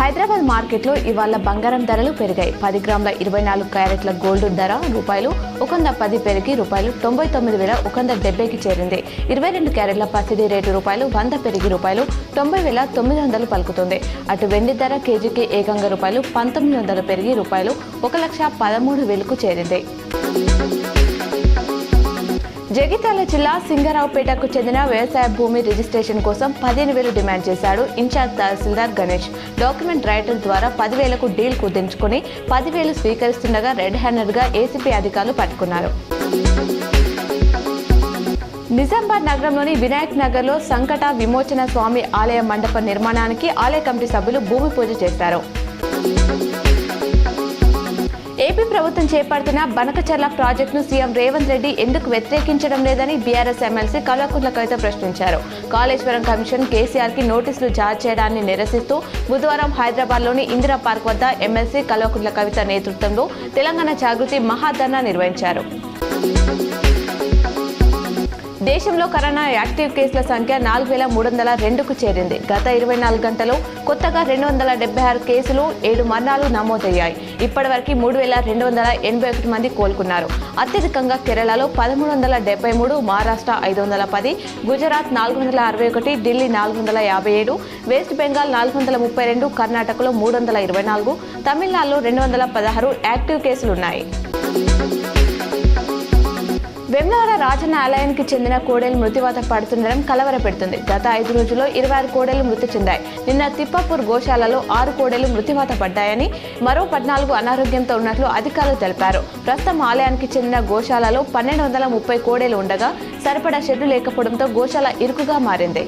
హైదరాబాద్ మార్కెట్లో ఇవాళ బంగారం ధరలు పెరిగాయి. 10 గ్రాముల 24 క్యారెట్ల గోల్డ్ ధర ₹110 పెరిగి ₹99,170కి చేరింది. 22 క్యారెట్ల పసిడి రేటు ₹100 పెరిగి ₹90,900 పలుకుతుంది. అటు వెండి ధర కేజీకి ఏకంగా ₹1900 పెరిగి ₹1,13,000కు చేరింది. జగిత్యాల జిల్లా సింగరావుపేటకు చెందిన వ్యవసాయ భూమి రిజిస్ట్రేషన్ కోసం 15,000 డిమాండ్ చేశాడు ఇన్ఛార్జ్ తహసీల్దార్ గణేష్. డాక్యుమెంట్ రైటర్ ద్వారా 10,000కు డీల్ కుదించుకుని 10,000 స్వీకరిస్తుండగా రెడ్ హ్యాండెడ్గా ఏసీపీ అధికారులు పట్టుకున్నారు. నిజామాబాద్ నగరంలోని వినాయక్ నగర్లో సంకట విమోచన స్వామి ఆలయ మండప నిర్మాణానికి ఆలయ కమిటీ సభ్యులు భూమి పూజ చేశారు. ఏపీ ప్రభుత్వం చేపడుతున్న బనకచర్ల ప్రాజెక్టును సీఎం రేవంత్ రెడ్డి ఎందుకు వ్యతిరేకించడం లేదని బీఆర్ఎస్ ఎమ్మెల్సీ కల్వకుంట్ల కవిత ప్రశ్నించారు. కాళేశ్వరం కమిషన్ కేసీఆర్కి నోటీసులు జారీ చేయడాన్ని నిరసిస్తూ బుధవారం హైదరాబాద్లోని ఇందిరా పార్క్ వద్ద ఎమ్మెల్సీ కల్వకుంట్ల కవిత నేతృత్వంలో తెలంగాణ జాగృతి మహాధర్నా నిర్వహించారు. దేశంలో కరోనా యాక్టివ్ కేసుల సంఖ్య 4,302కు చేరింది. గత 24 గంటల్లో కొత్తగా 276 కేసులు, 7 మరణాలు నమోదయ్యాయి. ఇప్పటివరకు 3,281 మంది కోలుకున్నారు. అత్యధికంగా కేరళలో 1,373, మహారాష్ట్ర 510, గుజరాత్ 461, ఢిల్లీ 457, వెస్ట్ బెంగాల్ 432, కర్ణాటకలో 324, తమిళనాడులో 216 యాక్టివ్ కేసులున్నాయి. వేములవాడ రాజన్న ఆలయానికి చెందిన కోడేలు మృతివాత పడుతుండడం కలవరపెడుతుంది. గత 5 రోజుల్లో 26 కోడేలు మృతి చెందాయి. నిన్న తిప్పాపూర్ గోశాలలో 6 కోడేలు మృతివాత పడ్డాయని, మరో 14 అనారోగ్యంతో ఉన్నట్లు అధికారులు తెలిపారు. ప్రస్తుతం ఆలయానికి చెందిన గోశాలలో 1,230 కోడేలు ఉండగా సరిపడా షెడ్డు లేకపోవడంతో గోశాల ఇరుకుగా మారింది.